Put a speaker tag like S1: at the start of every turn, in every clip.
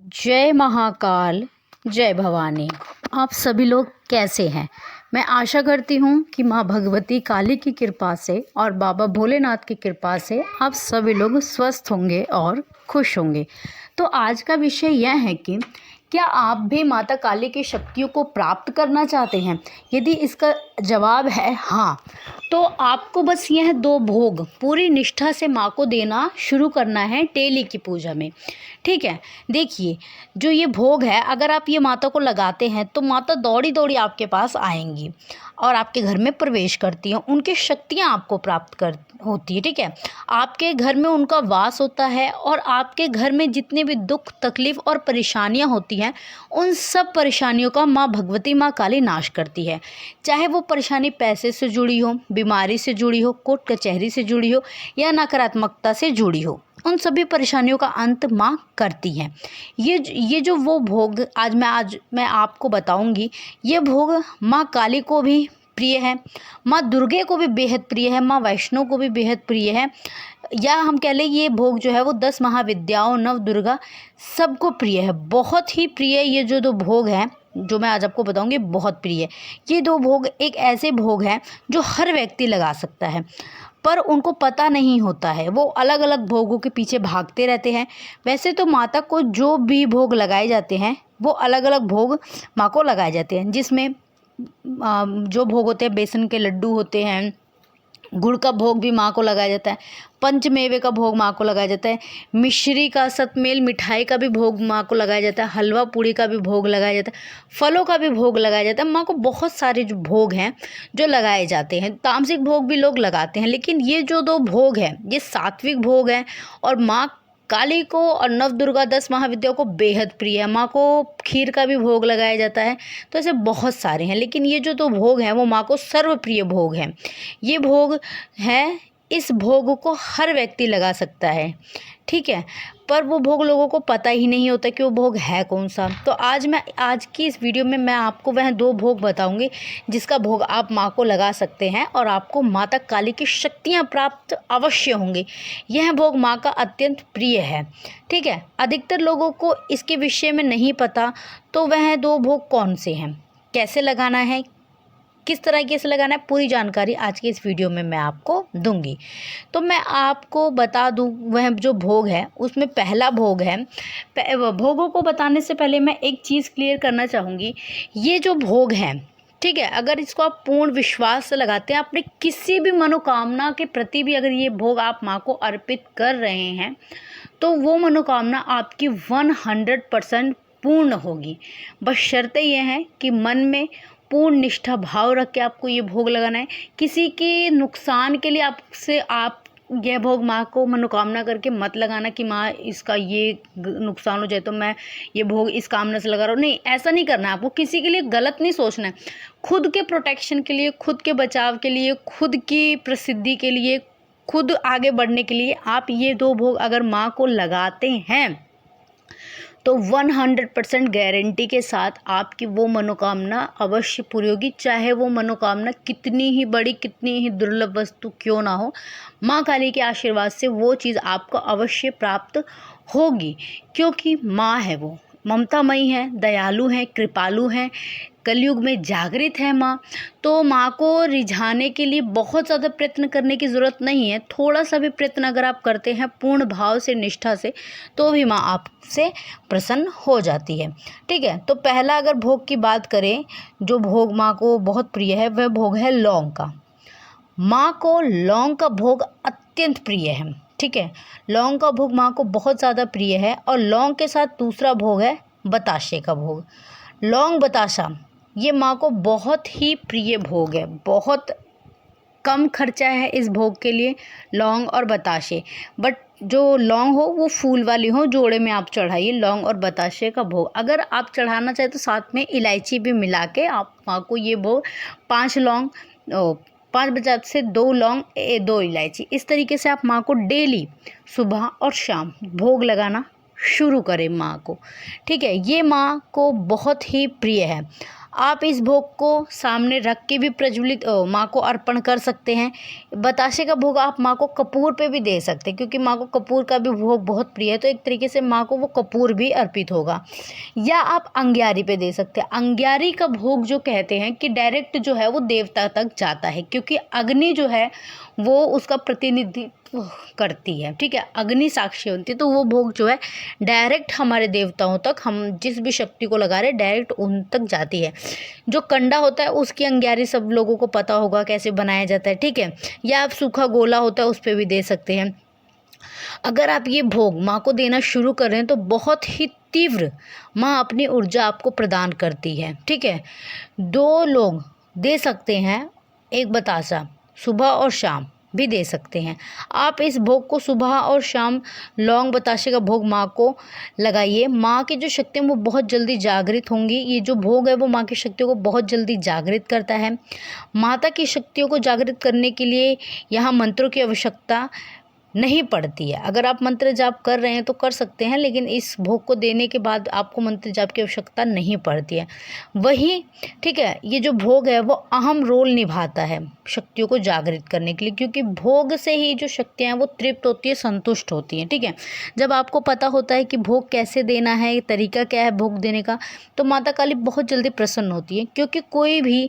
S1: जय महाकाल, जय भवानी। आप सभी लोग कैसे हैं? मैं आशा करती हूँ कि माँ भगवती काली की कृपा से और बाबा भोलेनाथ की कृपा से आप सभी लोग स्वस्थ होंगे और खुश होंगे। तो आज का विषय यह है कि क्या आप भी माता काली की शक्तियों को प्राप्त करना चाहते हैं? यदि इसका जवाब है हाँ, तो आपको बस यह 2 भोग पूरी निष्ठा से माँ को देना शुरू करना है डेली की पूजा में। ठीक है, देखिए जो ये भोग है, अगर आप ये माता को लगाते हैं तो माता दौड़ी दौड़ी आपके पास आएंगी और आपके घर में प्रवेश करती हैं। उनकी शक्तियाँ आपको प्राप्त कर होती है। ठीक है, आपके घर में उनका वास होता है और आपके घर में जितने भी दुख तकलीफ़ और परेशानियाँ होती हैं, उन सब परेशानियों का माँ भगवती माँ काली नाश करती है। चाहे वो परेशानी पैसे से जुड़ी हो, बीमारी से जुड़ी हो, कोर्ट कचहरी से जुड़ी हो या नकारात्मकता से जुड़ी हो, उन सभी परेशानियों का अंत माँ करती हैं। ये जो वो भोग आज मैं आपको बताऊंगी, ये भोग माँ काली को भी प्रिय है, माँ दुर्गे को भी बेहद प्रिय है, माँ वैष्णो को भी बेहद प्रिय है, या हम कह लें ये भोग जो है वो 10 महाविद्याओं नव दुर्गा सबको प्रिय है, बहुत ही प्रिय। ये जो 2 भोग हैं जो मैं आज आपको बताऊंगी बहुत प्रिय है। ये 2 भोग एक ऐसे भोग हैं जो हर व्यक्ति लगा सकता है, पर उनको पता नहीं होता है, वो अलग अलग भोगों के पीछे भागते रहते हैं। वैसे तो माता को जो भी भोग लगाए जाते हैं वो अलग अलग भोग माँ को लगाए जाते हैं, जिसमें जो भोग होते हैं, बेसन के लड्डू होते हैं, गुड़ का भोग भी माँ को लगाया जाता है, पंचमेवे का भोग माँ को लगाया जाता है, मिश्री का सतमेल मिठाई का भी भोग माँ को लगाया जाता है, हलवा पूड़ी का भी भोग लगाया जाता है, फलों का भी भोग लगाया जाता है। माँ को बहुत सारे जो भोग हैं जो लगाए जाते हैं। तामसिक भोग भी लोग लगाते हैं, लेकिन ये जो 2 भोग हैं ये सात्विक भोग हैं और माँ काली को और नव दुर्गा 10 महाविद्याओं को बेहद प्रिय है। माँ को खीर का भी भोग लगाया जाता है। तो ऐसे बहुत सारे हैं, लेकिन ये जो 2 भोग हैं वो माँ को सर्वप्रिय भोग हैं। ये भोग है, इस भोग को हर व्यक्ति लगा सकता है। ठीक है, पर वो भोग लोगों को पता ही नहीं होता कि वो भोग है कौन सा। तो आज की इस वीडियो में मैं आपको वह 2 भोग बताऊंगी जिसका भोग आप माँ को लगा सकते हैं और आपको माता काली की शक्तियाँ प्राप्त अवश्य होंगी। यह भोग माँ का अत्यंत प्रिय है। ठीक है, अधिकतर लोगों को इसके विषय में नहीं पता, तो वह 2 भोग कौन से हैं, कैसे लगाना है, किस तरीके से लगाना है, पूरी जानकारी आज की इस वीडियो में मैं आपको दूंगी। तो मैं आपको बता दूं, वह जो भोग है उसमें पहला भोग है। भोगों को बताने से पहले मैं एक चीज़ क्लियर करना चाहूँगी। ये जो भोग हैं, ठीक है, अगर इसको आप पूर्ण विश्वास से लगाते हैं, अपने किसी भी मनोकामना के प्रति भी अगर ये भोग आप माँ को अर्पित कर रहे हैं, तो वो मनोकामना आपकी 100% पूर्ण होगी। बस शर्तें ये हैं कि मन में पूर्ण निष्ठा भाव रख के आपको ये भोग लगाना है। किसी के नुकसान के लिए आप यह भोग माँ को मनोकामना करके मत लगाना कि माँ इसका ये नुकसान हो जाए तो मैं ये भोग इस कामना से लगा रहा हूँ। नहीं, ऐसा नहीं करना है आपको। किसी के लिए गलत नहीं सोचना है। खुद के प्रोटेक्शन के लिए, खुद के बचाव के लिए, खुद की प्रसिद्धि के लिए, खुद आगे बढ़ने के लिए आप ये 2 भोग अगर माँ को लगाते हैं तो 100% गारंटी के साथ आपकी वो मनोकामना अवश्य पूरी होगी। चाहे वो मनोकामना कितनी ही बड़ी, कितनी ही दुर्लभ वस्तु क्यों ना हो, माँ काली के आशीर्वाद से वो चीज़ आपको अवश्य प्राप्त होगी। क्योंकि माँ है, वो ममतामयी है, दयालु है, कृपालु है, कलयुग में जागृत है माँ। तो माँ को रिझाने के लिए बहुत ज़्यादा प्रयत्न करने की ज़रूरत नहीं है। थोड़ा सा भी प्रयत्न अगर आप करते हैं पूर्ण भाव से, निष्ठा से, तो भी माँ आपसे प्रसन्न हो जाती है। ठीक है, तो पहला अगर भोग की बात करें, जो भोग माँ को बहुत प्रिय है, वह भोग है लौंग का। माँ को लौंग का भोग अत्यंत प्रिय है। ठीक है, लौंग का भोग माँ को बहुत ज़्यादा प्रिय है। और लौंग के साथ दूसरा भोग है बताशे का भोग। लौंग बताशा ये माँ को बहुत ही प्रिय भोग है। बहुत कम खर्चा है इस भोग के लिए, लौंग और बताशे। बट जो लौंग हो वो फूल वाली हो, जोड़े में आप चढ़ाइए लौंग और बताशे का भोग। अगर आप चढ़ाना चाहें तो साथ में इलायची भी मिला के आप माँ को ये भोग 5 लौंग, 5 बजात से 2 लौंग, 2 इलायची, इस तरीके से आप माँ को डेली सुबह और शाम भोग लगाना शुरू करें माँ को। ठीक है, ये माँ को बहुत ही प्रिय है। आप इस भोग को सामने रख के भी प्रज्वलित माँ को अर्पण कर सकते हैं। बताशे का भोग आप माँ को कपूर पे भी दे सकते हैं, क्योंकि माँ को कपूर का भी भोग बहुत प्रिय है, तो एक तरीके से माँ को वो कपूर भी अर्पित होगा। या आप अंग्यारी पे दे सकते हैं। अंग्यारी का भोग जो कहते हैं कि डायरेक्ट जो है वो देवता तक जाता है, क्योंकि अग्नि जो है वो उसका प्रतिनिधित्व करती है, ठीक है, अग्नि साक्षी होती है, तो वो भोग जो है डायरेक्ट हमारे देवताओं तक, हम जिस भी शक्ति को लगा रहे डायरेक्ट उन तक जाती है। जो कंडा होता है उसकी अंग्यारी सब लोगों को पता होगा कैसे बनाया जाता है, ठीक है। या आप सूखा गोला होता है उस पर भी दे सकते हैं। अगर आप ये भोग माँ को देना शुरू कर रहे हैं तो बहुत ही तीव्र माँ अपनी ऊर्जा आपको प्रदान करती है, ठीक है। 2 लोग दे सकते हैं, एक बतासा सुबह और शाम भी दे सकते हैं। आप इस भोग को सुबह और शाम लौंग बताशे का भोग माँ को लगाइए। माँ की जो शक्तियाँ वो बहुत जल्दी जागृत होंगी। ये जो भोग है वो माँ की शक्तियों को बहुत जल्दी जागृत करता है। माता की शक्तियों को जागृत करने के लिए यहाँ मंत्रों की आवश्यकता नहीं पड़ती है। अगर आप मंत्र जाप कर रहे हैं तो कर सकते हैं, लेकिन इस भोग को देने के बाद आपको मंत्र जाप की आवश्यकता नहीं पड़ती है। वही, ठीक है, ये जो भोग है वो अहम रोल निभाता है शक्तियों को जागृत करने के लिए, क्योंकि भोग से ही जो शक्तियाँ हैं वो तृप्त होती है, संतुष्ट होती हैं, ठीक है। जब आपको पता होता है कि भोग कैसे देना है, तरीका क्या है भोग देने का, तो माता काली बहुत जल्दी प्रसन्न होती है। क्योंकि कोई भी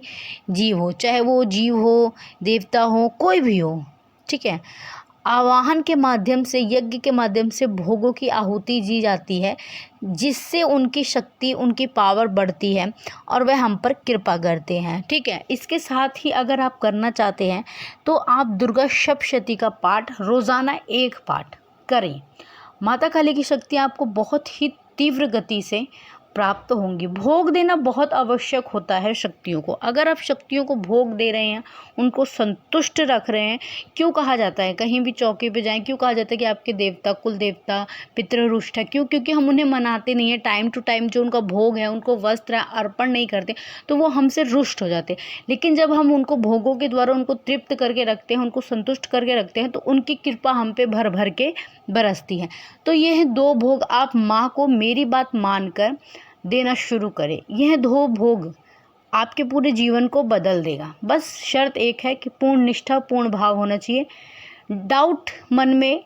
S1: जीव हो, चाहे वो जीव हो, देवता हो, कोई भी हो, ठीक है, आवाहन के माध्यम से, यज्ञ के माध्यम से भोगों की आहुति दी जाती है, जिससे उनकी शक्ति, उनकी पावर बढ़ती है और वह हम पर कृपा करते हैं, ठीक है। इसके साथ ही अगर आप करना चाहते हैं तो आप दुर्गा सप्तशती का पाठ रोज़ाना 1 पाठ करें। माता काली की शक्ति आपको बहुत ही तीव्र गति से प्राप्त होंगी। भोग देना बहुत आवश्यक होता है शक्तियों को। अगर आप शक्तियों को भोग दे रहे हैं, उनको संतुष्ट रख रहे हैं, क्यों कहा जाता है, कहीं भी चौकी पे जाएं, क्यों कहा जाता है कि आपके देवता, कुल देवता, पितृरुष्ट है, क्यों? क्योंकि हम उन्हें मनाते नहीं है टाइम टू टाइम, जो उनका भोग है, उनको वस्त्र अर्पण नहीं करते, तो वो हमसे रुष्ट हो जाते। लेकिन जब हम उनको भोगों के द्वारा उनको तृप्त करके रखते हैं, उनको संतुष्ट करके रखते हैं, तो उनकी कृपा हम पे भर भर के बरसती है। तो यह 2 भोग आप माँ को मेरी बात मानकर देना शुरू करें। यह 2 भोग आपके पूरे जीवन को बदल देगा। बस शर्त एक है कि पूर्ण निष्ठा, पूर्ण भाव होना चाहिए। डाउट मन में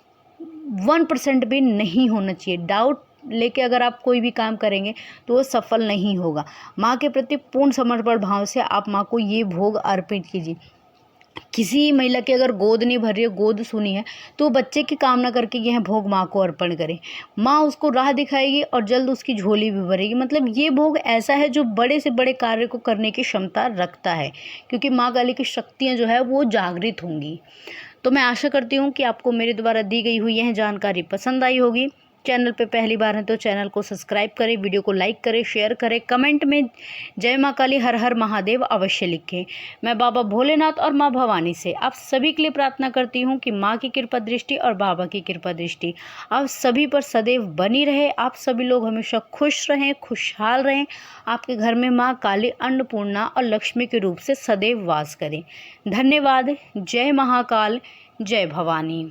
S1: 1% भी नहीं होना चाहिए। डाउट लेके अगर आप कोई भी काम करेंगे तो वो सफल नहीं होगा। माँ के प्रति पूर्ण समर्पण भाव से आप माँ को ये भोग अर्पित कीजिए। किसी महिला की अगर गोद नहीं भर रही है, गोद सुनी है, तो बच्चे की कामना करके यह भोग माँ को अर्पण करें। माँ उसको राह दिखाएगी और जल्द उसकी झोली भी भरेगी। मतलब ये भोग ऐसा है जो बड़े से बड़े कार्य को करने की क्षमता रखता है, क्योंकि माँ काली की शक्तियाँ जो है वो जागृत होंगी। तो मैं आशा करती हूँ कि आपको मेरे द्वारा दी गई हुई यह जानकारी पसंद आई होगी। चैनल पे पहली बार हैं तो चैनल को सब्सक्राइब करें, वीडियो को लाइक करें, शेयर करें, कमेंट में जय माँ काली, हर हर महादेव अवश्य लिखें। मैं बाबा भोलेनाथ और माँ भवानी से आप सभी के लिए प्रार्थना करती हूँ कि माँ की कृपा दृष्टि और बाबा की कृपा दृष्टि आप सभी पर सदैव बनी रहे। आप सभी लोग हमेशा खुश रहें, खुशहाल रहें। आपके घर में माँ काली, अन्नपूर्णा और लक्ष्मी के रूप से सदैव वास करें। धन्यवाद। जय महाकाल, जय भवानी।